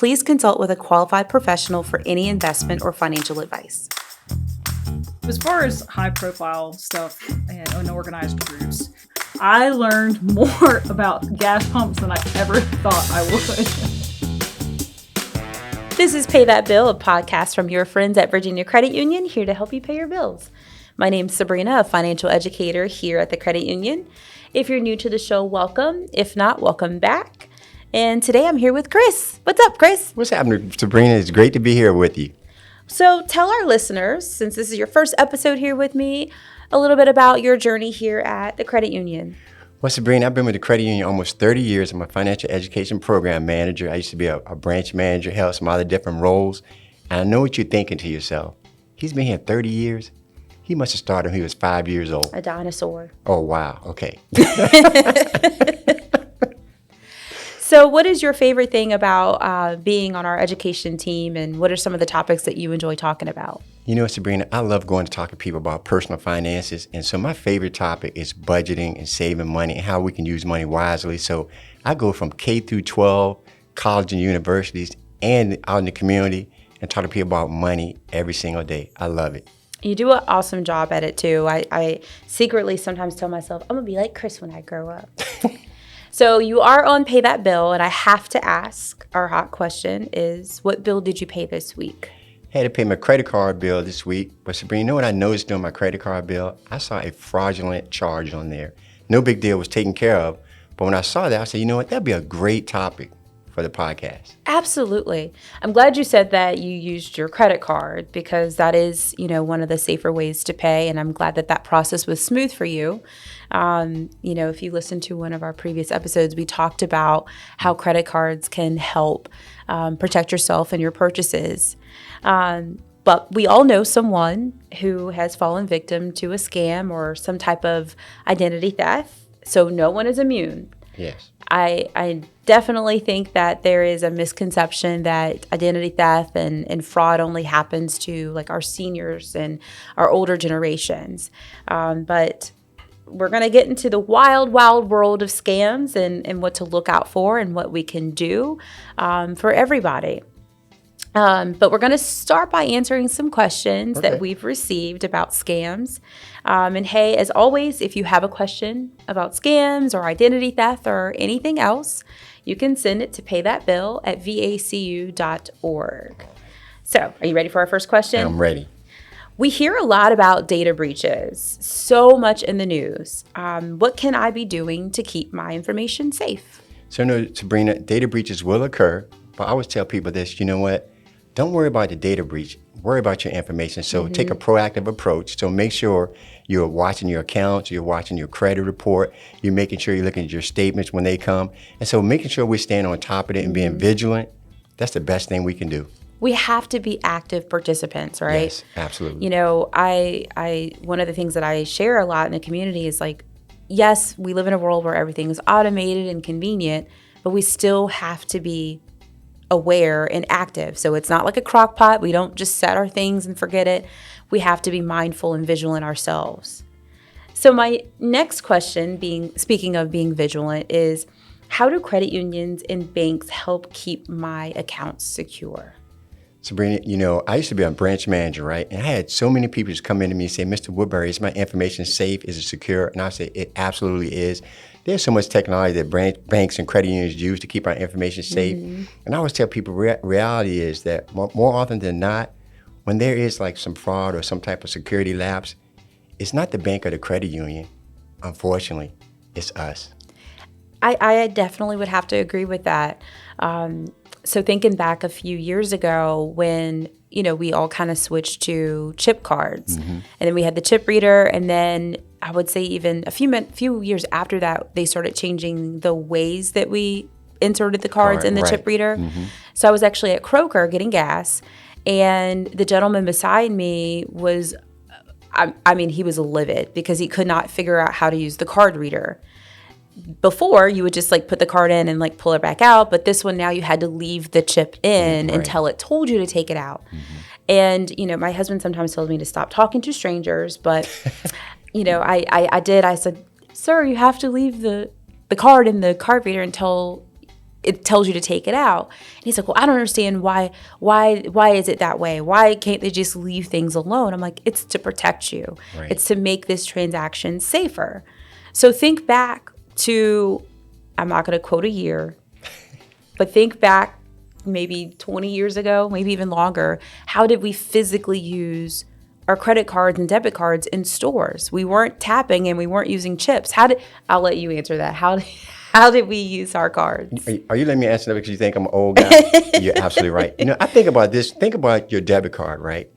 please consult with a qualified professional for any investment or financial advice. As far as high-profile stuff and unorganized groups, I learned more about gas pumps than I ever thought I would. This is Pay That Bill, a podcast from your friends at Virginia Credit Union, here to help you pay your bills. My name's Sabrina, a financial educator here at the credit union. If you're new to the show, welcome. If not, welcome back. And today I'm here with Chris. What's up, Chris? What's happening, Sabrina? It's great to be here with you. So tell our listeners, since this is your first episode here with me, a little bit about your journey here at the credit union. Well, Sabrina, I've been with the credit union almost 30 years. I'm a financial education program manager. I used to be a branch manager, held some other different roles. And I know what you're thinking to yourself. He's been here 30 years. He must have started when he was 5 years old. A dinosaur. Oh, wow. Okay. So what is your favorite thing about being on our education team, and what are some of the topics that you enjoy talking about? You know, Sabrina, I love going to talk to people about personal finances. And so my favorite topic is budgeting and saving money and how we can use money wisely. So I go from K through 12, college and universities, and out in the community and talk to people about money every single day. I love it. You do an awesome job at it, too. I secretly sometimes tell myself, I'm going to be like Chris when I grow up. So you are on Pay That Bill, and I have to ask, our hot question is, what bill did you pay this week? I had to pay my credit card bill this week. But Sabrina, you know what I noticed doing my credit card bill? I saw a fraudulent charge on there. No big deal, was taken care of. But when I saw that, I said, you know what, that'd be a great topic for the podcast. Absolutely. I'm glad you said that you used your credit card, because that is, one of the safer ways to pay. And I'm glad that that process was smooth for you. If you listen to one of our previous episodes, we talked about how credit cards can help protect yourself and your purchases. But we all know someone who has fallen victim to a scam or some type of identity theft. So no one is immune. Yes. I definitely think that there is a misconception that identity theft and fraud only happens to like our seniors and our older generations. But we're going to get into the wild, wild world of scams and what to look out for and what we can do for everybody. But we're going to start by answering some questions that we've received about scams. And hey, as always, if you have a question about scams or identity theft or anything else, you can send it to paythatbill@vacu.org. So, are you ready for our first question? I'm ready. We hear a lot about data breaches, so much in the news. What can I be doing to keep my information safe? So, no, Sabrina, data breaches will occur, but I always tell people this, you know what? Don't worry about the data breach. Worry about your information. So take a proactive approach. So make sure you're watching your accounts, you're watching your credit report, you're making sure you're looking at your statements when they come. And so making sure we're staying on top of it and being vigilant, that's the best thing we can do. We have to be active participants, right? Yes, absolutely. I one of the things that I share a lot in the community is like, yes, we live in a world where everything is automated and convenient, but we still have to be aware and active. So it's not like a crock pot. We don't just set our things and forget it. We have to be mindful and vigilant ourselves. So my next question, speaking of being vigilant, is how do credit unions and banks help keep my accounts secure? Sabrina, I used to be a branch manager, right? And I had so many people just come into me and say, Mr. Woodbury, is my information safe? Is it secure? And I say, it absolutely is. There's so much technology that banks and credit unions use to keep our information safe. And I always tell people, reality is that more often than not, when there is like some fraud or some type of security lapse, it's not the bank or the credit union. Unfortunately, it's us. I definitely would have to agree with that. So thinking back a few years ago when, we all kind of switched to chip cards. And then we had the chip reader, and then I would say even a few years after that, they started changing the ways that we inserted the cards in the chip reader. So I was actually at Kroger getting gas, and the gentleman beside me was, he was livid because he could not figure out how to use the card reader. Before, you would just put the card in and pull it back out, but this one now you had to leave the chip in until it told you to take it out. And my husband sometimes tells me to stop talking to strangers, but I did. I said, sir, you have to leave the card in the card reader until it tells you to take it out. And he's like, well, I don't understand why is it that way? Why can't they just leave things alone? I'm like, it's to protect you. Right. It's to make this transaction safer. So think back to, I'm not going to quote a year, but think back maybe 20 years ago, maybe even longer. How did we physically use our credit cards and debit cards in stores? We weren't tapping and we weren't using chips. I'll let you answer that. How did we use our cards? Are you letting me answer that because you think I'm an old guy? You're absolutely right. I think about this. Think about your debit card, right?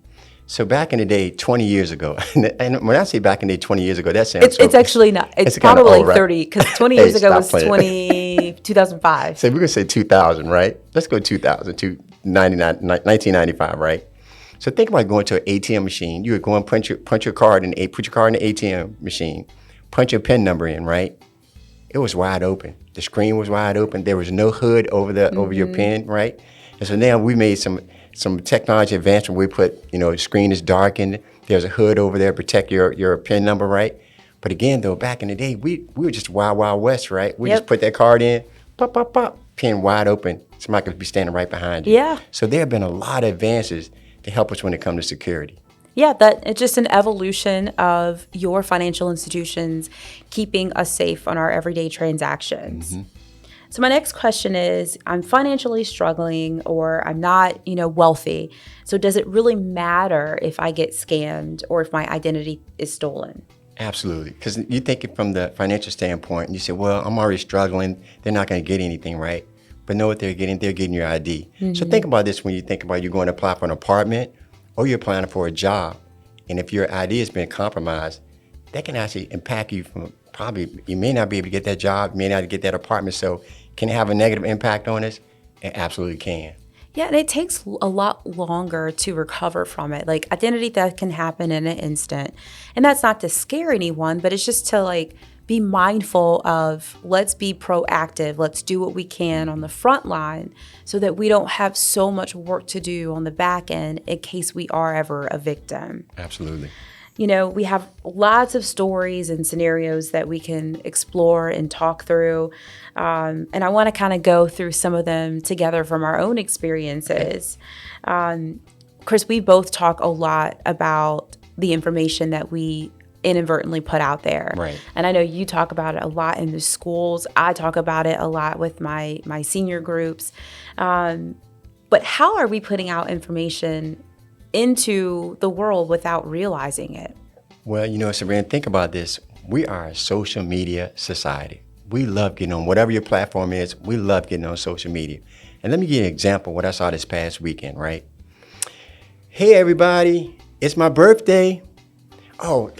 So back in the day, 20 years ago, and when I say back in the day, 20 years ago, that sounds It's actually not. It's probably old, right? 30, because 20 years ago was playing. 2005. So we're going to say 2000, right? Let's go 2000 to 1995, right? So think about going to an ATM machine. You would go and punch your card in, put your card in the ATM machine, punch your PIN number in, right? It was wide open. The screen was wide open. There was no hood over your PIN, right? And so now we made some technology advancement. We put, the screen is darkened. There's a hood over there to protect your PIN number, right? But again, though, back in the day, we were just wild, wild west, right? We just put that card in, pop, pop, pop, PIN wide open. Somebody could be standing right behind you. Yeah. So there have been a lot of advances to help us when it comes to security. Yeah, that it's just an evolution of your financial institutions keeping us safe on our everyday transactions. Mm-hmm. So my next question is, I'm financially struggling or I'm not, wealthy. So does it really matter if I get scammed or if my identity is stolen? Absolutely. Because you think it from the financial standpoint and you say, well, I'm already struggling. They're not going to get anything, right? But know what they're getting? They're getting your ID. Mm-hmm. So think about this when you think about you going to apply for an apartment or you're applying for a job. And if your ID has been compromised, that can actually impact you from probably, you may not be able to get that job, you may not get that apartment. So can it have a negative impact on us? It absolutely can. Yeah, and it takes a lot longer to recover from it. Like identity theft can happen in an instant. And that's not to scare anyone, but it's just to be mindful of, let's be proactive. Let's do what we can on the front line so that we don't have so much work to do on the back end in case we are ever a victim. Absolutely. We have lots of stories and scenarios that we can explore and talk through. And I want to kind of go through some of them together from our own experiences. Chris, we both talk a lot about the information that we inadvertently put out there. Right. And I know you talk about it a lot in the schools. I talk about it a lot with my senior groups. But how are we putting out information into the world without realizing it? Well, Sabrina, think about this. We are a social media society. We love getting on whatever your platform is. We love getting on social media. And let me give you an example of what I saw this past weekend, right? Hey, everybody, it's my birthday. Oh,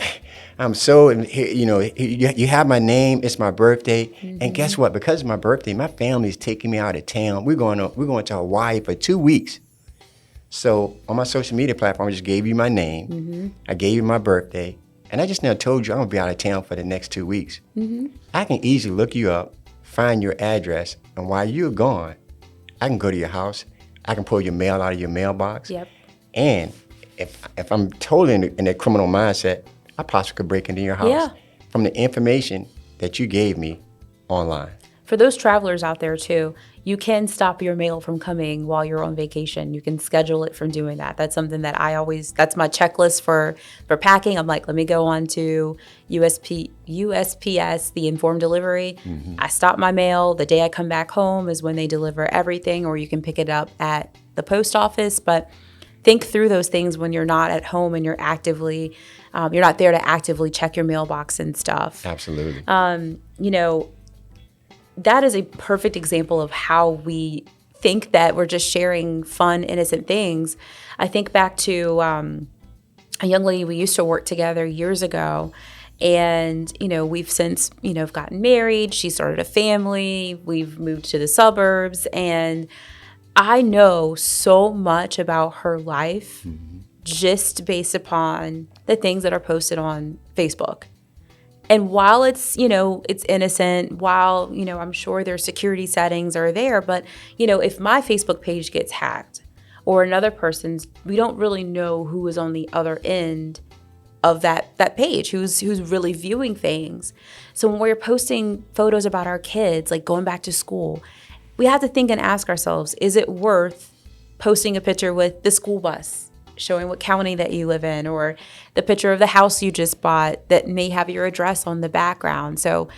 I'm so, you have my name. It's my birthday. Mm-hmm. And guess what? Because it's my birthday, my family's taking me out of town. We're going to Hawaii for 2 weeks. So on my social media platform, I just gave you my name. Mm-hmm. I gave you my birthday. And I just now told you I'm going to be out of town for the next 2 weeks. Mm-hmm. I can easily look you up, find your address, and while you're gone, I can go to your house. I can pull your mail out of your mailbox. Yep. And if I'm totally in a criminal mindset, I possibly could break into your house from the information that you gave me online. For those travelers out there too, you can stop your mail from coming while you're on vacation. You can schedule it from doing that. That's something that that's my checklist for packing. I'm like, let me go on to USPS, the informed delivery. Mm-hmm. I stop my mail. The day I come back home is when they deliver everything, or you can pick it up at the post office. But think through those things when you're not at home and you're not there to actively check your mailbox and stuff. Absolutely. That is a perfect example of how we think that we're just sharing fun, innocent things. I think back to a young lady we used to work together years ago, and we've since gotten married. She started a family. We've moved to the suburbs, and I know so much about her life just based upon the things that are posted on Facebook. And while it's innocent, while, I'm sure their security settings are there, but, if my Facebook page gets hacked or another person's, we don't really know who is on the other end of that page, who's really viewing things. So when we're posting photos about our kids, like going back to school, we have to think and ask ourselves, is it worth posting a picture with the school bus, showing what county that you live in, or the picture of the house you just bought that may have your address on the background? So,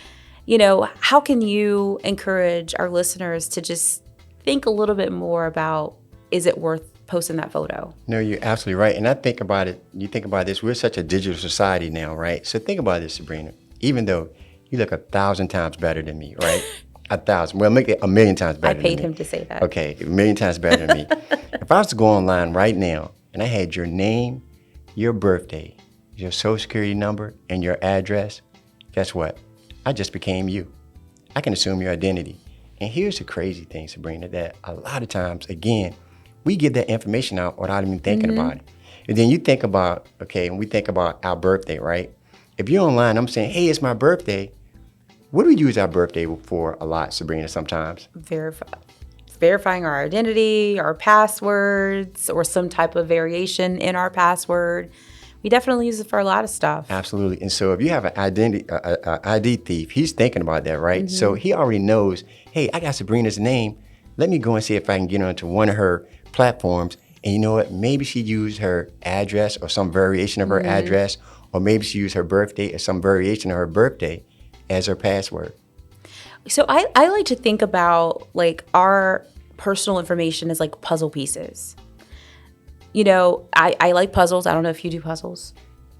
how can you encourage our listeners to just think a little bit more about, is it worth posting that photo? No, you're absolutely right. And I think about it, you think about this, we're such a digital society now, right? So think about this, Sabrina. Even though you look 1,000 times better than me, right? 1,000. Well, make it 1,000,000 times better than me. I paid him to say that. Okay, 1,000,000 times better than me. If I was to go online right now and I had your name, your birthday, your social security number, and your address, guess what? I just became you. I can assume your identity. And here's the crazy thing, Sabrina, that a lot of times, again, we give that information out without even thinking about it. And then you think about, okay, when we think about our birthday, right? If you're online, I'm saying, hey, it's my birthday. What do we use our birthday for a lot, Sabrina, sometimes? Verifying our identity, our passwords, or some type of variation in our password. We definitely use it for a lot of stuff. Absolutely. And so if you have an ID thief, he's thinking about that, right? So he already knows, hey, I got Sabrina's name. Let me go and see if I can get onto one of her platforms. And you know what? Maybe she used her address or some variation of her address, or maybe she used her birthday or some variation of her birthday as her password. So I like to think about like our personal information as like puzzle pieces. I like puzzles. I don't know if you do puzzles.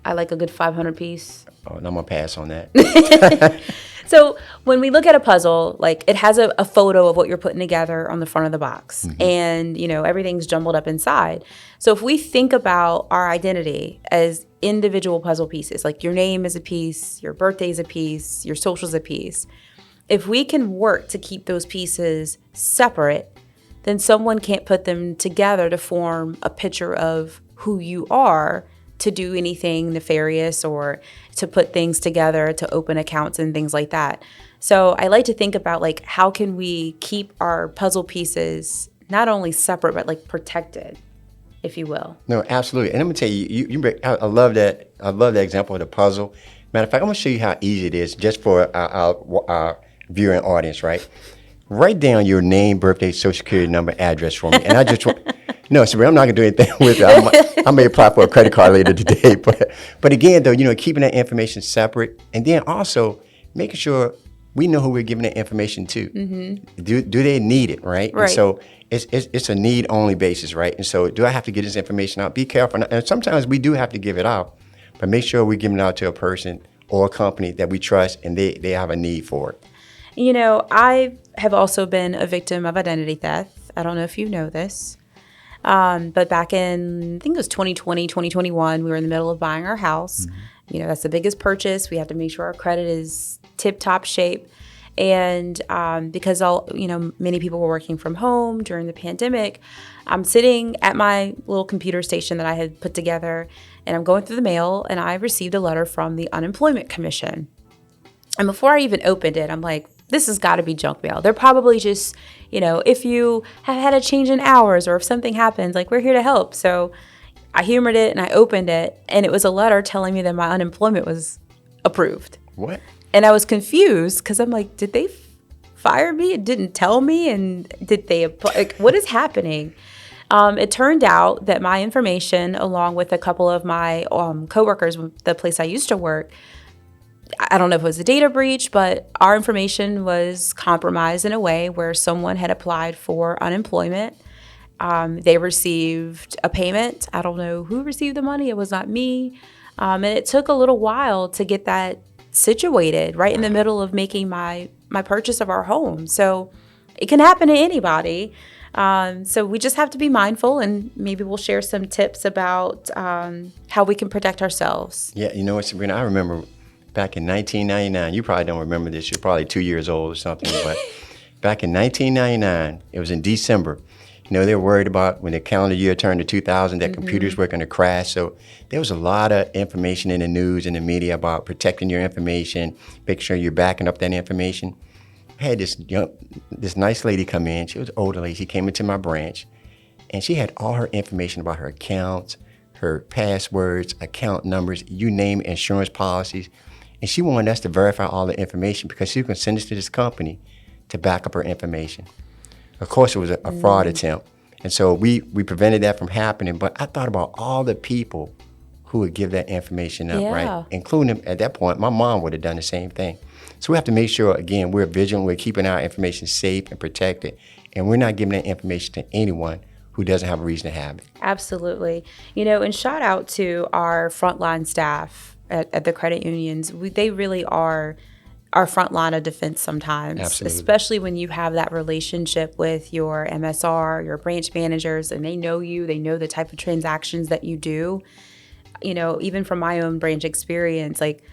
I like a good 500 piece. Oh, and I'm going to pass on that. So when we look at a puzzle, like it has a photo of what you're putting together on the front of the box. And, everything's jumbled up inside. So if we think about our identity as individual puzzle pieces, like your name is a piece, your birthday is a piece, your social's a piece. If we can work to keep those pieces separate, then someone can't put them together to form a picture of who you are to do anything nefarious or to put things together to open accounts and things like that. So I like to think about like, how can we keep our puzzle pieces not only separate, but like protected, if you will. No, absolutely. And I'm gonna tell you, I love that. I love that example of the puzzle. Matter of fact, I'm gonna show you how easy it is just for our viewing audience, right? Write down your name, birthday, social security number, address for me. And I just want, no, Sabrina, I'm not gonna do anything with it. I may apply for a credit card later today. But again, though, keeping that information separate, and then also making sure we know who we're giving that information to. Do they need it, right? Right. And so it's a need-only basis, right? And so do I have to get this information out? Be careful. And sometimes we do have to give it out, but make sure we're giving it out to a person or a company that we trust and they have a need for it. I have also been a victim of identity theft. I don't know if you know this. But back in, I think it was 2020, 2021, we were in the middle of buying our house. That's the biggest purchase. We have to make sure our credit is tip-top shape. And because many people were working from home during the pandemic, I'm sitting at my little computer station that I had put together, and I'm going through the mail, and I received a letter from the Unemployment Commission. And before I even opened it, I'm like, this has got to be junk mail. They're probably just, if you have had a change in hours or if something happens, like, we're here to help. So I humored it and I opened it, and it was a letter telling me that my unemployment was approved. What? And I was confused because I'm like, did they fire me? It didn't tell me. And did they apply? Like, what is happening? It turned out that my information, along with a couple of my coworkers, the place I used to work, I don't know if it was a data breach, but our information was compromised in a way where someone had applied for unemployment. They received a payment. I don't know who received the money. It was not me. And it took a little while to get that situated right in the middle of making my purchase of our home. So it can happen to anybody. So we just have to be mindful, and maybe we'll share some tips about how we can protect ourselves. Yeah, you know what, Sabrina? I remember back in 1999, you probably don't remember this, you're probably 2 years old or something, but back in 1999, it was in December, they were worried about when the calendar year turned to 2000 that computers were going to crash. So there was a lot of information in the news and the media about protecting your information, making sure you're backing up that information. I had this nice lady come in. She was an older lady. She came into my branch, and she had all her information about her accounts, her passwords, account numbers, you name it, insurance policies. And she wanted us to verify all the information because she was going to send us to this company to back up her information. Of course, it was a fraud attempt. And so we prevented that from happening. But I thought about all the people who would give that information up, Yeah. right? Including, at that point, my mom would have done the same thing. So we have to make sure, again, we're vigilant, we're keeping our information safe and protected, and we're not giving that information to anyone who doesn't have a reason to have it. Absolutely. And shout out to our frontline staff at the credit unions. They really are our front line of defense sometimes, Absolutely. especially when you have that relationship with your MSR, your branch managers, and they know you, they know the type of transactions that you do. Even from my own branch experience, like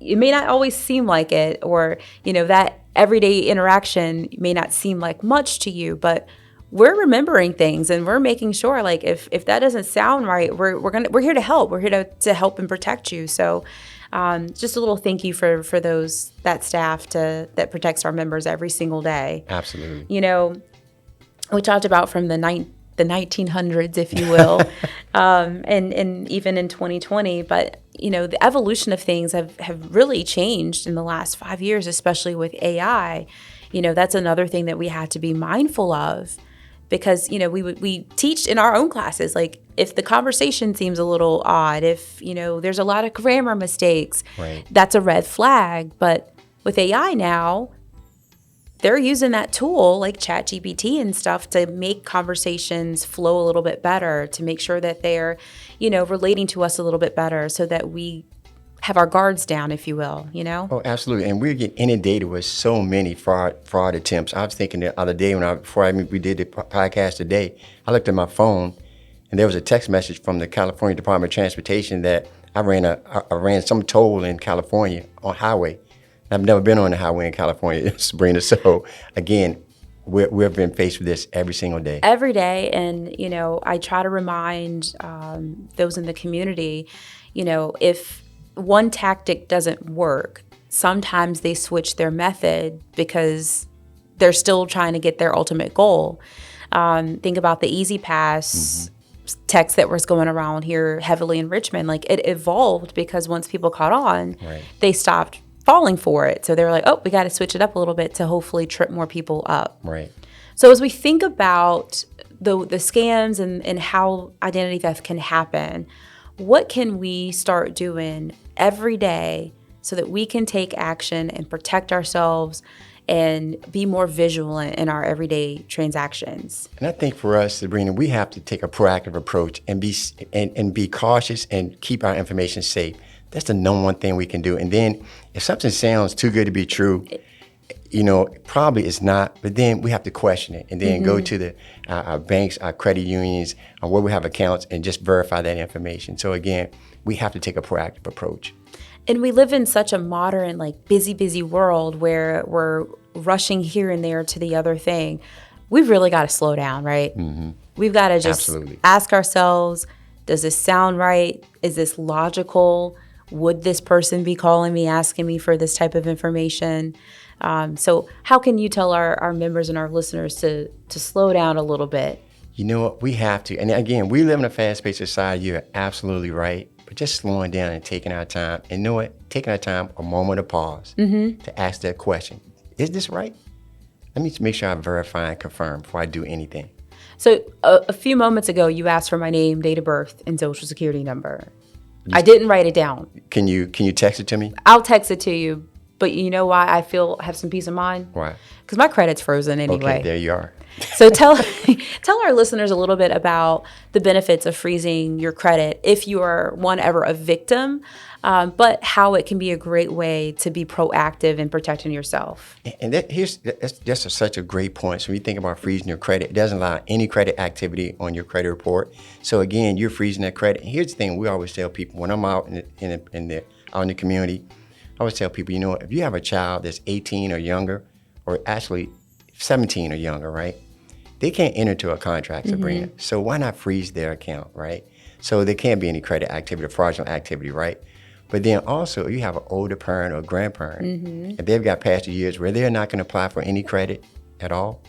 it may not always seem like it, or, that everyday interaction may not seem like much to you, but we're remembering things and we're making sure, like, if that doesn't sound right, we're here to help. We're here to help and protect you. So just a little thank you for that staff that protects our members every single day. Absolutely. We talked about from the 1900s, if you will, and even in 2020. But, the evolution of things have really changed in the last 5 years, especially with AI. That's another thing that we have to be mindful of, because, we teach in our own classes, like, if the conversation seems a little odd, if, there's a lot of grammar mistakes, right, that's a red flag. But with AI now, they're using that tool like ChatGPT and stuff to make conversations flow a little bit better, to make sure that they're, relating to us a little bit better, so that we have our guards down, if you will, Oh, absolutely. And we're getting inundated with so many fraud attempts. I was thinking the other day we did the podcast today, I looked at my phone and there was a text message from the California Department of Transportation that I ran some toll in California on highway. I've never been on the highway in California, Sabrina. So again, we've been faced with this every single day. Every day. And, I try to remind those in the community, if one tactic doesn't work, sometimes they switch their method because they're still trying to get their ultimate goal. Think about the Easy Pass text that was going around here heavily in Richmond. Like, it evolved because once people caught on, right, they stopped falling for it. So they were like, oh, we got to switch it up a little bit to hopefully trip more people up. Right. So as we think about the scams and how identity theft can happen, what can we start doing every day so that we can take action and protect ourselves and be more vigilant in our everyday transactions? And I think for us, Sabrina, we have to take a proactive approach and be cautious and keep our information safe. That's the number one thing we can do. And then if something sounds too good to be true, probably it's not, but then we have to question it and then go to our banks, our credit unions, where we have accounts, and just verify that information. So again, we have to take a proactive approach. And we live in such a modern, like, busy world where we're rushing here and there to the other thing. We've really got to slow down, right? Mm-hmm. We've got to just ask ourselves, does this sound right? Is this logical? Would this person be calling me, asking me for this type of information? So how can you tell our members and our listeners to slow down a little bit? You know what? We have to. And again, we live in a fast-paced society. You're absolutely right. But just slowing down and taking our time. And you know what? Taking our time, a moment of pause to ask that question. Is this right? Let me make sure I verify and confirm before I do anything. So a few moments ago, you asked for my name, date of birth, and social security number. I didn't write it down. Can you text it to me? I'll text it to you. But you know why I have some peace of mind? Why? Because my credit's frozen anyway. Okay, there you are. So tell our listeners a little bit about the benefits of freezing your credit if you are ever a victim, but how it can be a great way to be proactive in protecting yourself. And that's such a great point. So when you think about freezing your credit, it doesn't allow any credit activity on your credit report. So again, you're freezing that credit. And here's the thing: we always tell people when I'm out in the community, I always tell people, if you have a child that's 18 or younger, or actually 17 or younger, right? They can't enter into a contract, Sabrina. So why not freeze their account, right? So there can't be any credit activity or fraudulent activity, right? But then also, you have an older parent or grandparent, if they've got past the years where they're not going to apply for any credit at all,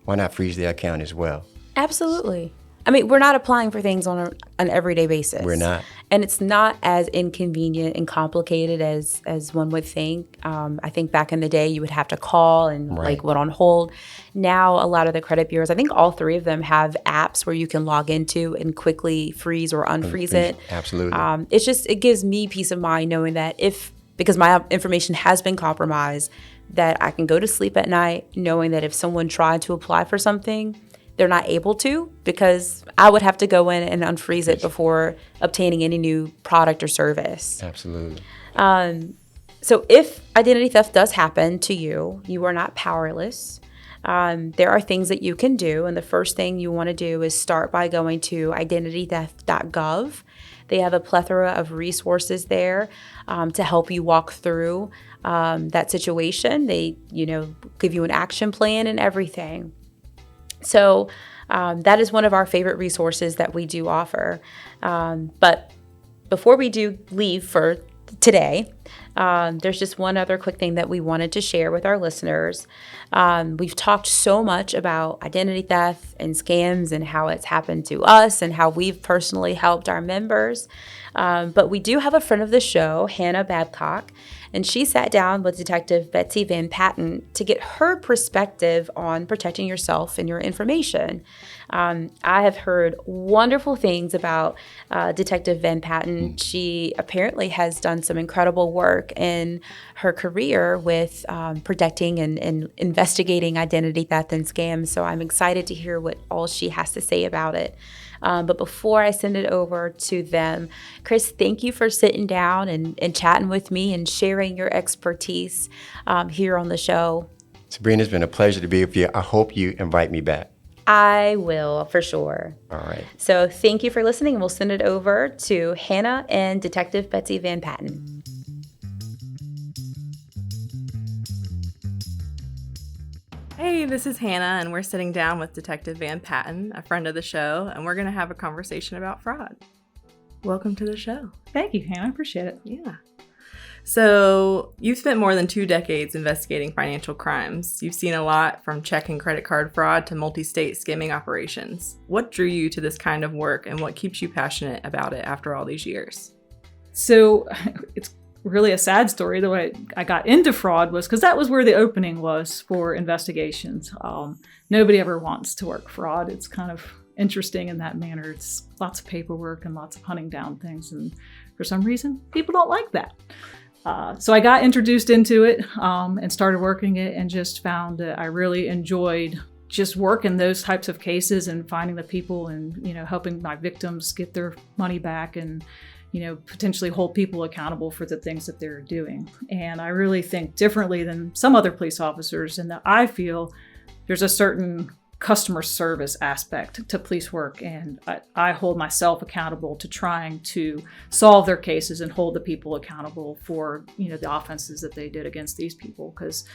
why not freeze their account as well? Absolutely. I mean, we're not applying for things on an everyday basis. We're not. And it's not as inconvenient and complicated as one would think. I think back in the day, you would have to call and Right. wait on hold. Now, a lot of the credit bureaus, I think all three of them have apps where you can log into and quickly freeze or unfreeze it. Absolutely. It gives me peace of mind knowing that because my information has been compromised, that I can go to sleep at night knowing that if someone tried to apply for something, they're not able to, because I would have to go in and unfreeze it before obtaining any new product or service. Absolutely. So if identity theft does happen to you, you are not powerless. There are things that you can do. And the first thing you want to do is start by going to identitytheft.gov. They have a plethora of resources there to help you walk through that situation. They, give you an action plan and everything. So that is one of our favorite resources that we do offer. But before we do leave for today, there's just one other quick thing that we wanted to share with our listeners. We've talked so much about identity theft and scams and how it's happened to us and how we've personally helped our members. But we do have a friend of the show, Hannah Babcock, and she sat down with Detective Betsy Van Patten to get her perspective on protecting yourself and your information. I have heard wonderful things about Detective Van Patten. She apparently has done some incredible work in her career with protecting and investigating identity theft and scams. So I'm excited to hear what all she has to say about it. But before I send it over to them, Chris, thank you for sitting down and chatting with me and sharing your expertise here on the show. Sabrina, it's been a pleasure to be with you. I hope you invite me back. I will, for sure. All right. So thank you for listening, and we'll send it over to Hannah and Detective Betsy Van Patten. Hey, this is Hannah, and we're sitting down with Detective Van Patten, a friend of the show, and we're going to have a conversation about fraud. Welcome to the show. Thank you, Hannah. I appreciate it. Yeah. So, you've spent more than 2 decades investigating financial crimes. You've seen a lot, from check and credit card fraud to multi-state skimming operations. What drew you to this kind of work, and what keeps you passionate about it after all these years? So it's really a sad story. The way I got into fraud was because that was where the opening was for investigations. Nobody ever wants to work fraud. It's kind of interesting in that manner. It's lots of paperwork and lots of hunting down things. And for some reason, people don't like that. So I got introduced into it and started working it, and just found that I really enjoyed just working those types of cases and finding the people and, helping my victims get their money back and, potentially hold people accountable for the things that they're doing. And I really think differently than some other police officers, in that I feel there's a certain customer service aspect to police work, and I hold myself accountable to trying to solve their cases and hold the people accountable for the offenses that they did against these people, because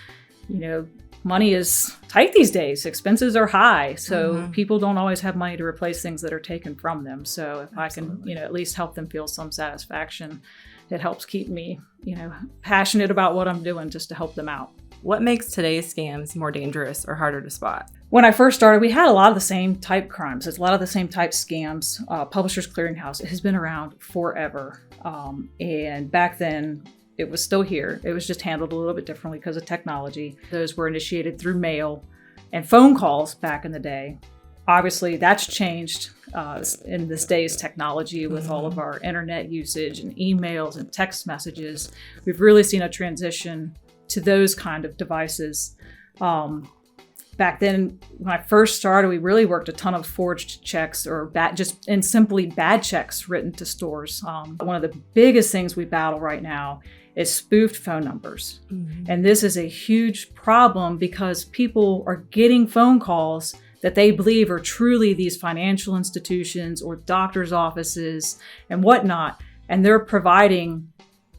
money is tight these days. Expenses are high, so people don't always have money to replace things that are taken from them. So if Absolutely. I can at least help them feel some satisfaction, it helps keep me passionate about what I'm doing, just to help them out. What makes today's scams more dangerous or harder to spot? When I first started, we had a lot of the same type crimes. There's a lot of the same type scams. Publishers Clearinghouse, it has been around forever. And back then, it was still here. It was just handled a little bit differently because of technology. Those were initiated through mail and phone calls back in the day. Obviously, that's changed in this day's technology with all of our internet usage and emails and text messages. We've really seen a transition to those kind of devices. Back then, when I first started, we really worked a ton of forged checks or simply bad checks written to stores. One of the biggest things we battle right now is spoofed phone numbers. And this is a huge problem because people are getting phone calls that they believe are truly these financial institutions or doctors' offices and whatnot, and they're providing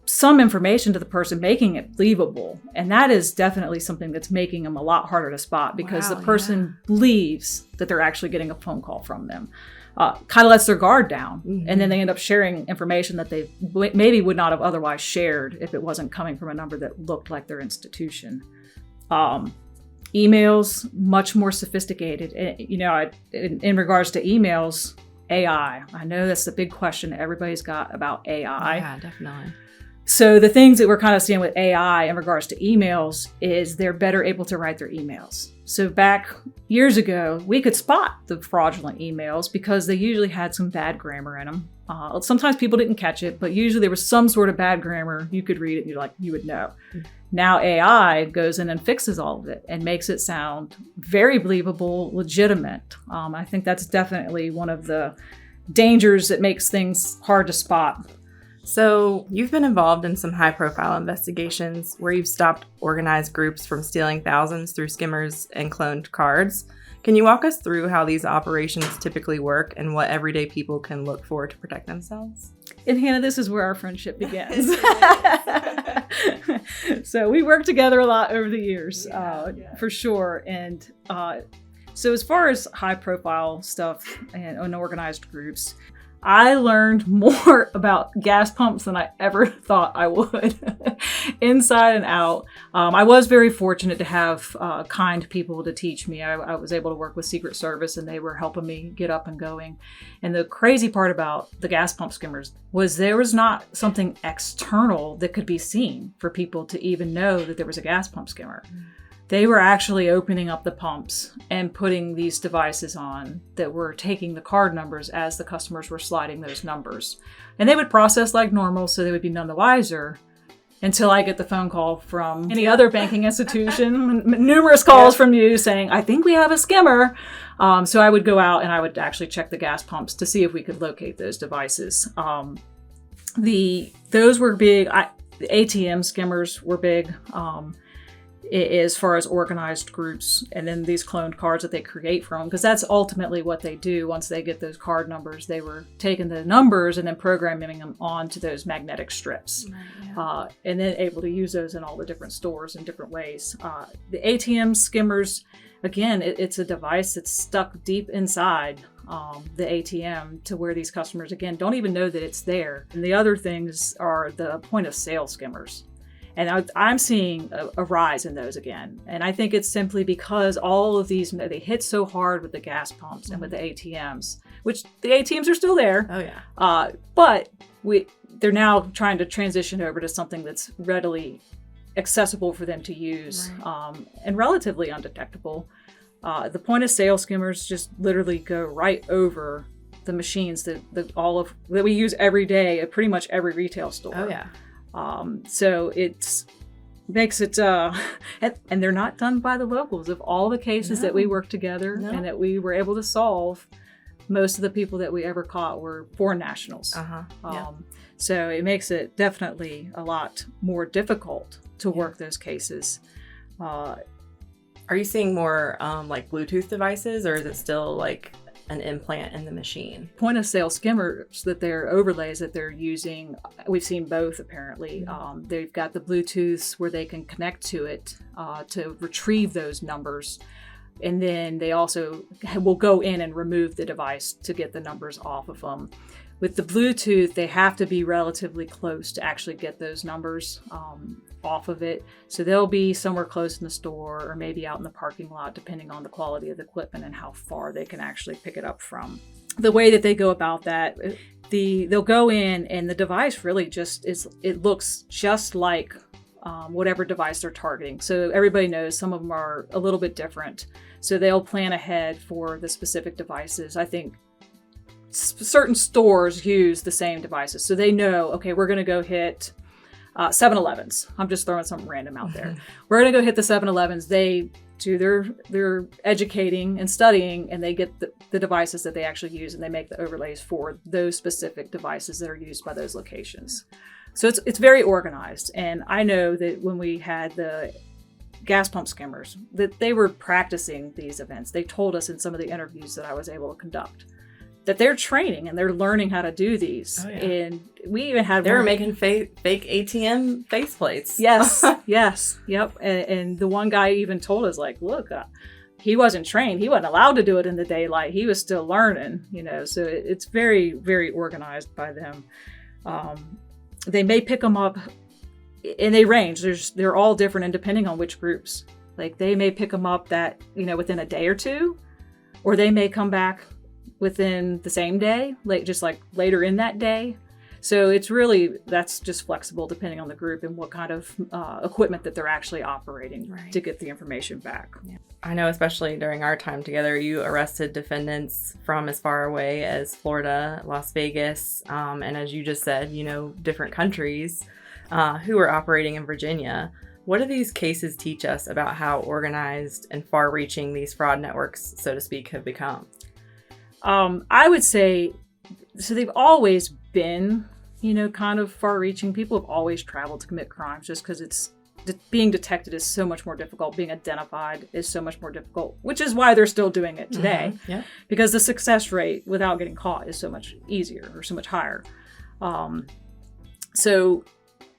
some information to the person, making it believable. And that is definitely something that's making them a lot harder to spot, because the person believes that they're actually getting a phone call from them. Kind of lets their guard down. And then they end up sharing information that they maybe would not have otherwise shared if it wasn't coming from a number that looked like their institution. Emails, much more sophisticated. In regards to emails, AI. I know that's the big question everybody's got about AI. Yeah, definitely. So the things that we're kind of seeing with AI in regards to emails is they're better able to write their emails. So back years ago, we could spot the fraudulent emails because they usually had some bad grammar in them. Sometimes people didn't catch it, but usually there was some sort of bad grammar. You could read it and you would know. Now AI goes in and fixes all of it and makes it sound very believable, legitimate. I think that's definitely one of the dangers that makes things hard to spot. So you've been involved in some high-profile investigations where you've stopped organized groups from stealing thousands through skimmers and cloned cards. Can you walk us through how these operations typically work and what everyday people can look for to protect themselves? And Hannah, this is where our friendship begins. So we worked together a lot over the years, for sure. And so as far as high-profile stuff and unorganized groups, I learned more about gas pumps than I ever thought I would, inside and out. I was very fortunate to have kind people to teach me. I was able to work with Secret Service, and they were helping me get up and going. And the crazy part about the gas pump skimmers was there was not something external that could be seen for people to even know that there was a gas pump skimmer. They were actually opening up the pumps and putting these devices on that were taking the card numbers as the customers were sliding those numbers. And they would process like normal, so they would be none the wiser until I get the phone call from any other banking institution, numerous calls from you saying, I think we have a skimmer. So I would go out and I would actually check the gas pumps to see if we could locate those devices. Those were big. The ATM skimmers were big. As far as organized groups, and then these cloned cards that they create from, because that's ultimately what they do. Once they get those card numbers, they were taking the numbers and then programming them onto those magnetic strips, and then able to use those in all the different stores in different ways. The ATM skimmers, again, it's a device that's stuck deep inside the ATM to where these customers, again, don't even know that it's there. And the other things are the point of sale skimmers. And I'm seeing a rise in those again. And I think it's simply because all of these, they hit so hard with the gas pumps and with the ATMs, which the ATMs are still there. Oh, yeah. But they're now trying to transition over to something that's readily accessible for them to use, and relatively undetectable. The point of sale skimmers just literally go right over the machines that we use every day at pretty much every retail store. Oh, yeah. So it makes it, and they're not done by the locals. Of all the cases that we worked together and that we were able to solve, most of the people that we ever caught were foreign nationals. So it makes it definitely a lot more difficult to work those cases. Are you seeing more like Bluetooth devices, or is it still like an implant in the machine? Point of sale skimmers, that they're overlays that they're using, we've seen both apparently. They've got the Bluetooths where they can connect to it to retrieve those numbers. And then they also will go in and remove the device to get the numbers off of them. With the Bluetooth, they have to be relatively close to actually get those numbers off of it. So they'll be somewhere close in the store or maybe out in the parking lot, depending on the quality of the equipment and how far they can actually pick it up from. The way that they go about that, they'll go in and the device really just it looks just like whatever device they're targeting. So everybody knows some of them are a little bit different. So they'll plan ahead for the specific devices. I think certain stores use the same devices. So they know, okay, we're going to go hit 7-Elevens. I'm just throwing something random out there. We're going to go hit the 7-Elevens. They do their educating and studying, and they get the devices that they actually use, and they make the overlays for those specific devices that are used by those locations. So it's very organized. And I know that when we had the gas pump skimmers, that they were practicing these events. They told us in some of the interviews that I was able to conduct that they're training and they're learning how to do these. And we even had they were making fake ATM faceplates. Yes, yep. And the one guy even told us, like, look, he wasn't trained. He wasn't allowed to do it in the daylight. He was still learning, So it's very, very organized by them. They may pick them up, and they range. They're all different, and depending on which groups. Like they may pick them up within a day or two, or they may come back within the same day, just later in that day. So that's just flexible depending on the group and what kind of equipment that they're actually operating to get the information back. Yeah. I know, especially during our time together, you arrested defendants from as far away as Florida, Las Vegas, and as you just said, different countries who were operating in Virginia. What do these cases teach us about how organized and far-reaching these fraud networks, so to speak, have become? I would say, so they've always been, kind of far-reaching. People have always traveled to commit crimes just because being detected is so much more difficult. Being identified is so much more difficult, which is why they're still doing it today. Mm-hmm. Yeah. Because the success rate without getting caught is so much easier or so much higher. So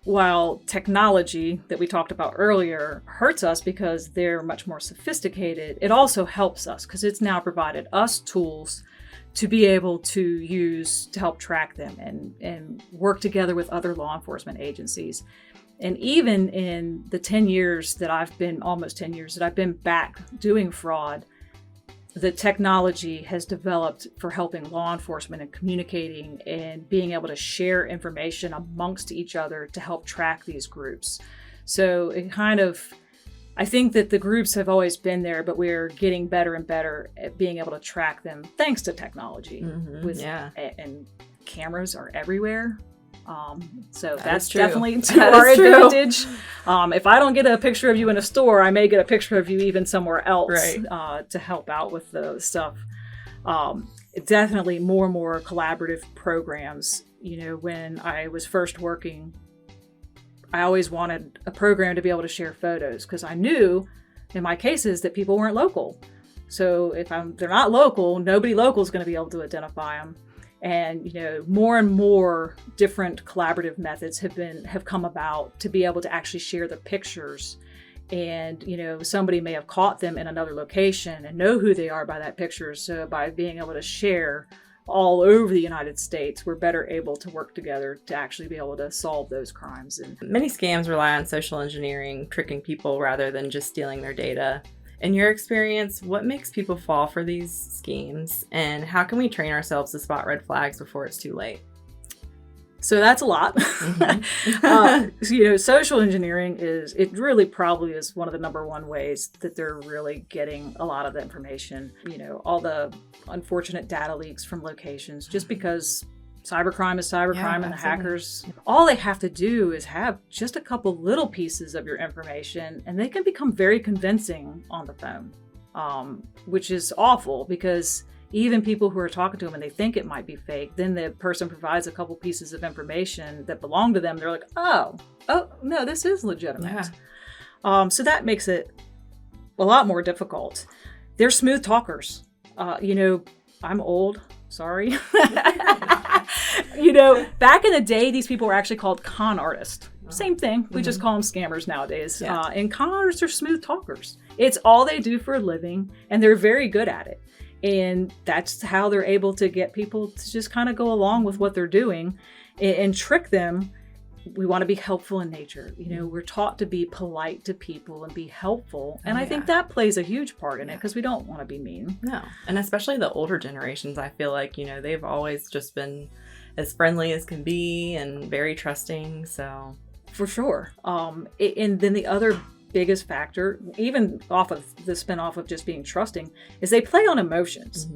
while technology that we talked about earlier hurts us because they're much more sophisticated, it also helps us because it's now provided us tools to be able to use to help track them and work together with other law enforcement agencies. And even in the almost 10 years that I've been back doing fraud, the technology has developed for helping law enforcement and communicating and being able to share information amongst each other to help track these groups. So I think that the groups have always been there, but we're getting better and better at being able to track them thanks to technology. And cameras are everywhere. So that's definitely to our advantage. If I don't get a picture of you in a store, I may get a picture of you even somewhere else to help out with the stuff. Definitely more and more collaborative programs. When I was first working, I always wanted a program to be able to share photos because I knew in my cases that people weren't local. So if they're not local, nobody local is going to be able to identify them. And more and more different collaborative methods have come about to be able to actually share the pictures. And somebody may have caught them in another location and know who they are by that picture. So by being able to share all over the United States, we're better able to work together to actually be able to solve those crimes. And many scams rely on social engineering, tricking people rather than just stealing their data. In your experience, what makes people fall for these schemes, and how can we train ourselves to spot red flags before it's too late? So that's a lot. Social engineering really probably is one of the number one ways that they're really getting a lot of the information. All the unfortunate data leaks from locations, just because cybercrime is cybercrime, and the hackers, all they have to do is have just a couple little pieces of your information, and they can become very convincing on the phone, which is awful because even people who are talking to them and they think it might be fake, then the person provides a couple pieces of information that belong to them. They're like, oh no, this is legitimate. So that makes it a lot more difficult. They're smooth talkers. I'm old. Sorry. Back in the day, these people were actually called con artists. Same thing. We just call them scammers nowadays. Yeah. And con artists are smooth talkers. It's all they do for a living, and they're very good at it. And that's how they're able to get people to just kind of go along with what they're doing and trick them. We want to be helpful in nature. We're taught to be polite to people and be helpful. And I think that plays a huge part in it because we don't want to be mean. No. And especially the older generations, I feel like, they've always just been as friendly as can be and very trusting. So for sure. And then the other biggest factor, even off of the spin-off of just being trusting, is they play on emotions.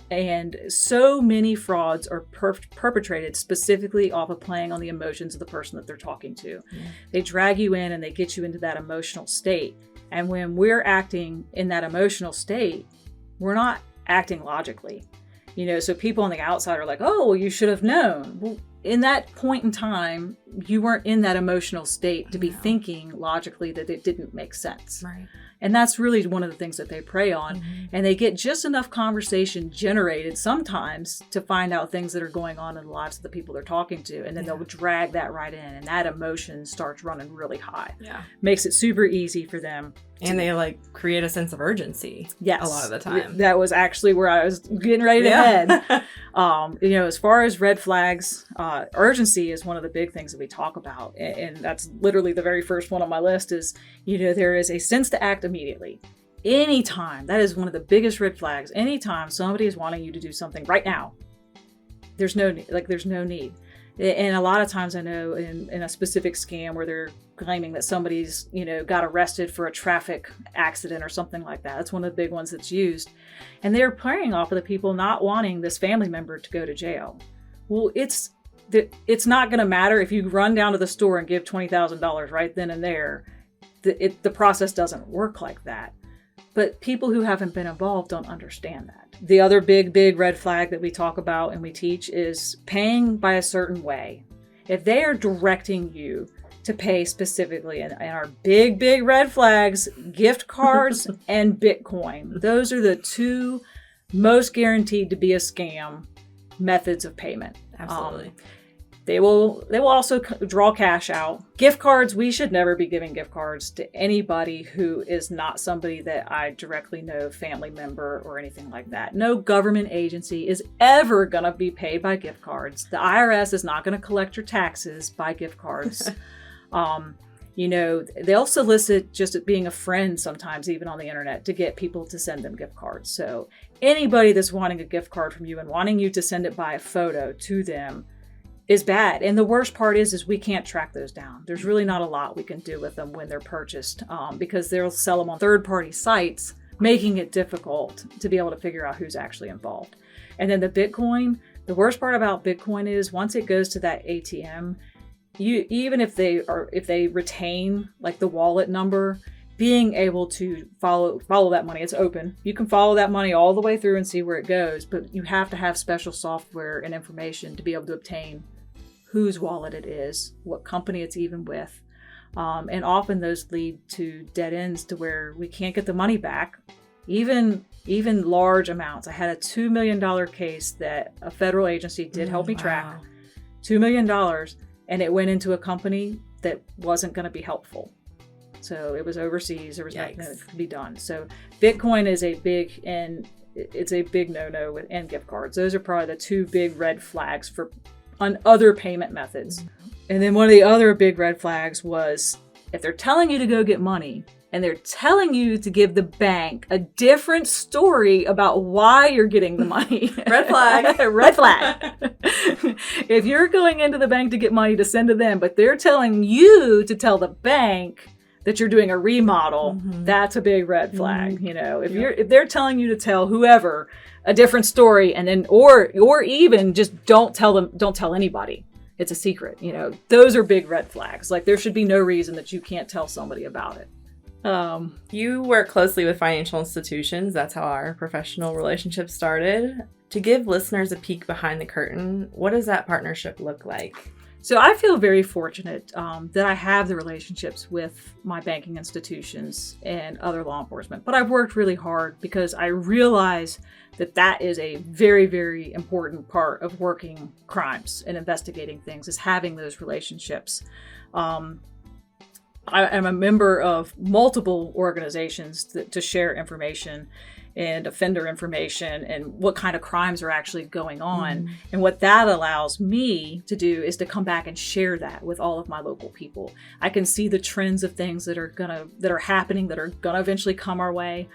And so many frauds are perpetrated specifically off of playing on the emotions of the person that they're talking to. They drag you in and they get you into that emotional state. And when we're acting in that emotional state, we're not acting logically. So people on the outside are like, oh, well, you should have known. Well, in that point in time, you weren't in that emotional state to be thinking logically that it didn't make sense. Right. And that's really one of the things that they prey on. And they get just enough conversation generated sometimes to find out things that are going on in the lives of the people they're talking to. And then they'll drag that right in. And that emotion starts running really high. Yeah. Makes it super easy for them. And they create a sense of urgency. Yes. A lot of the time. That was actually where I was getting ready to head. As far as red flags, urgency is one of the big things that we talk about. And that's literally the very first one on my list is, there is a sense to act immediately. Anytime, that is one of the biggest red flags. Anytime somebody is wanting you to do something right now, there's no need. And a lot of times I know in a specific scam where they're claiming that somebody's, got arrested for a traffic accident or something like that. That's one of the big ones that's used. And they're playing off of the people not wanting this family member to go to jail. Well, it's not going to matter if you run down to the store and give $20,000 right then and there. The process doesn't work like that. But people who haven't been involved don't understand that. The other big red flag that we talk about and we teach is paying by a certain way. If they are directing you to pay specifically, and our big red flags, gift cards and Bitcoin, those are the two most guaranteed to be a scam methods of payment. Absolutely. They will also draw cash out. Gift cards, we should never be giving gift cards to anybody who is not somebody that I directly know, family member or anything like that. No government agency is ever going to be paid by gift cards. The IRS is not going to collect your taxes by gift cards. They'll solicit just being a friend sometimes, even on the internet, to get people to send them gift cards. So anybody that's wanting a gift card from you and wanting you to send it by a photo to them is bad. And the worst part is we can't track those down. There's really not a lot we can do with them when they're purchased, because they'll sell them on third-party sites, making it difficult to be able to figure out who's actually involved. And then the Bitcoin, the worst part about Bitcoin is once it goes to that ATM, even if they retain like the wallet number, being able to follow that money, it's open. You can follow that money all the way through and see where it goes, but you have to have special software and information to be able to obtain whose wallet it is, what company it's even with. And often those lead to dead ends to where we can't get the money back, even large amounts. I had a $2 million case that a federal agency did help me track. $2 million, and it went into a company that wasn't going to be helpful. So it was overseas. There was nothing that could be done. So Bitcoin is a big no-no with and gift cards. Those are probably the two big red flags on other payment methods. Mm-hmm. And then one of the other big red flags was if they're telling you to go get money and they're telling you to give the bank a different story about why you're getting the money. Red flag. Red flag. If you're going into the bank to get money to send to them, but they're telling you to tell the bank that you're doing a remodel, that's a big red flag. If they're telling you to tell whoever a different story, and then or even just don't tell anybody. It's a secret. Those are big red flags. Like there should be no reason that you can't tell somebody about it. You work closely with financial institutions. That's how our professional relationship started. To give listeners a peek behind the curtain, what does that partnership look like? So I feel very fortunate that I have the relationships with my banking institutions and other law enforcement. But I've worked really hard because I realize that is a very, very important part of working crimes and investigating things, is having those relationships. I am a member of multiple organizations to share information and offender information and what kind of crimes are actually going on. And what that allows me to do is to come back and share that with all of my local people. I can see the trends of things that are happening, that are gonna eventually come our way.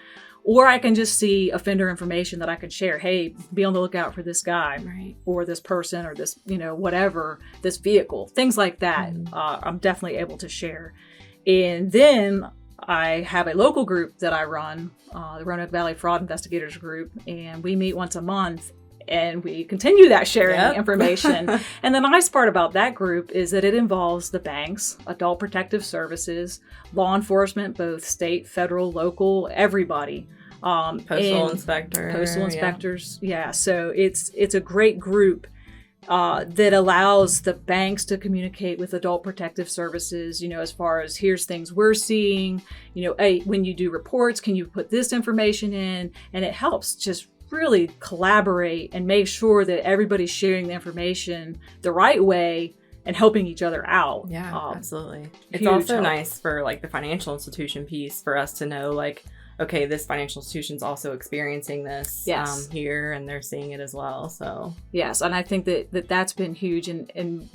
Or I can just see offender information that I can share. Hey, be on the lookout for this guy, right, or this person, or this, whatever, this vehicle, things like that. I'm definitely able to share. And then I have a local group that I run, the Roanoke Valley Fraud Investigators Group, and we meet once a month and we continue that sharing information. And the nice part about that group is that it involves the banks, adult protective services, law enforcement, both state, federal, local, everybody. Postal inspectors. Yeah. So it's a great group that allows the banks to communicate with adult protective services, as far as here's things we're seeing, hey, when you do reports, can you put this information in? And it helps just really collaborate and make sure that everybody's sharing the information the right way and helping each other out. Yeah, absolutely. It's also nice for like the financial institution piece for us to know, like, okay, this financial institution's also experiencing this here, and they're seeing it as well. So yes, and I think that's been huge. And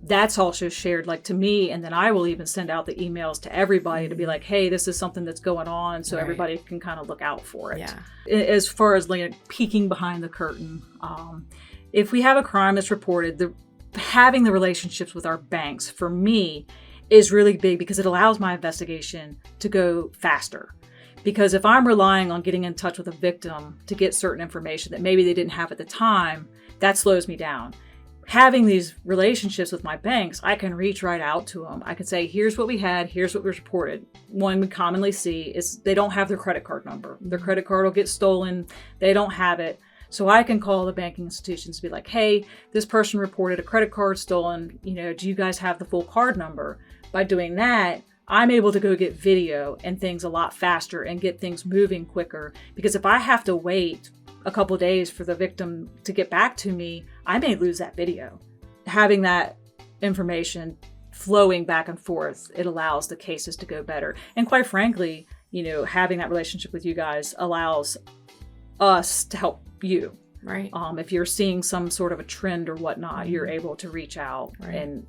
that's also shared like to me, and then I will even send out the emails to everybody to be like, hey, this is something that's going on, so everybody can kind of look out for it. As far as like peeking behind the curtain, if we have a crime that's reported, having the relationships with our banks for me is really big because it allows my investigation to go faster. Because if I'm relying on getting in touch with a victim to get certain information that maybe they didn't have at the time, that slows me down. Having these relationships with my banks, I can reach right out to them. I can say, here's what we had, here's what was reported. One we commonly see is they don't have their credit card number. Their credit card will get stolen. They don't have it. So I can call the banking institutions to be like, hey, this person reported a credit card stolen. Do you guys have the full card number? By doing that, I'm able to go get video and things a lot faster and get things moving quicker. Because if I have to wait a couple of days for the victim to get back to me, I may lose that video. Having that information flowing back and forth, it allows the cases to go better. And quite frankly, having that relationship with you guys allows us to help you. Right. If you're seeing some sort of a trend or whatnot, you're able to reach out and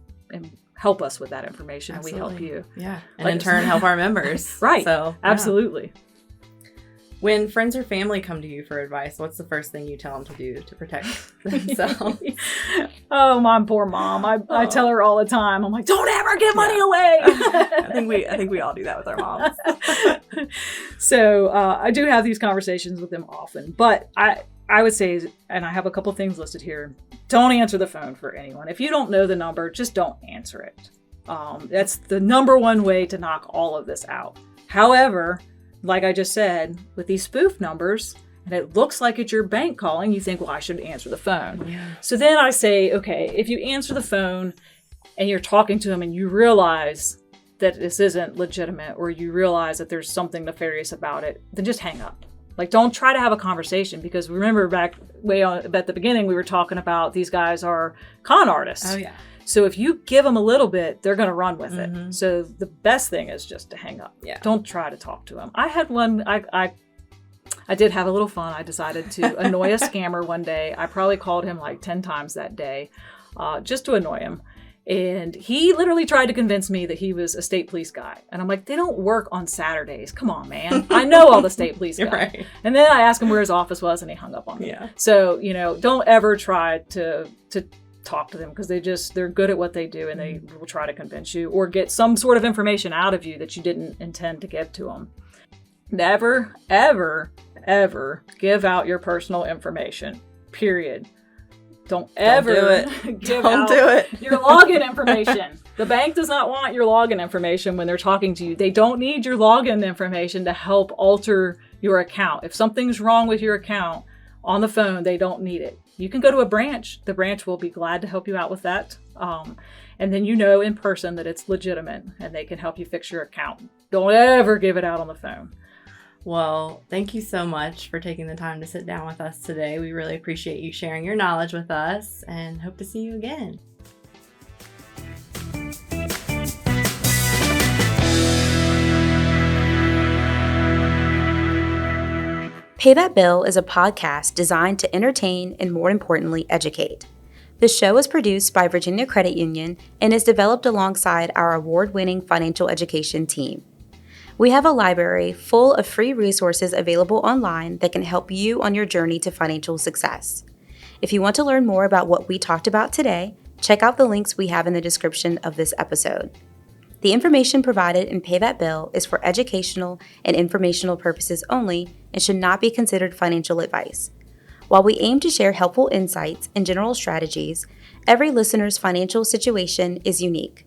help us with that information. Absolutely. And we help you. Yeah. And in turn help our members. Right. So absolutely. When friends or family come to you for advice, what's the first thing you tell them to do to protect themselves? Oh, my poor mom. I tell her all the time. I'm like, don't ever give money away. I think we all do that with our moms. So I do have these conversations with them often, but I would say, and I have a couple things listed here, don't answer the phone for anyone. If you don't know the number, just don't answer it. That's the number one way to knock all of this out. However, like I just said, with these spoof numbers, and it looks like it's your bank calling, you think, well, I should answer the phone. Yeah. So then I say, okay, if you answer the phone and you're talking to them and you realize that this isn't legitimate, or you realize that there's something nefarious about it, then just hang up. Like, don't try to have a conversation, because remember back way on at the beginning, we were talking about these guys are con artists. Oh, yeah. So if you give them a little bit, they're going to run with it. So the best thing is just to hang up. Yeah. Don't try to talk to them. I had one, I did have a little fun. I decided to annoy a scammer one day. I probably called him like 10 times that day just to annoy him. And he literally tried to convince me that he was a state police guy. And I'm like, they don't work on Saturdays. Come on, man. I know all the state police guys. Right. And then I asked him where his office was, and he hung up on me. Yeah. So, don't ever try to talk to them, because they're good at what they do, and they will try to convince you or get some sort of information out of you that you didn't intend to give to them. Never, ever, ever give out your personal information, period. Don't ever give out your login information. The bank does not want your login information when they're talking to you. They don't need your login information to help alter your account. If something's wrong with your account on the phone, they don't need it. You can go to a branch. The branch will be glad to help you out with that. And then in person that it's legitimate, and they can help you fix your account. Don't ever give it out on the phone. Well, thank you so much for taking the time to sit down with us today. We really appreciate you sharing your knowledge with us, and hope to see you again. Pay That Bill is a podcast designed to entertain and, more importantly, educate. The show is produced by Virginia Credit Union and is developed alongside our award-winning financial education team. We have a library full of free resources available online that can help you on your journey to financial success. If you want to learn more about what we talked about today, check out the links we have in the description of this episode. The information provided in Pay That Bill is for educational and informational purposes only and should not be considered financial advice. While we aim to share helpful insights and general strategies, every listener's financial situation is unique.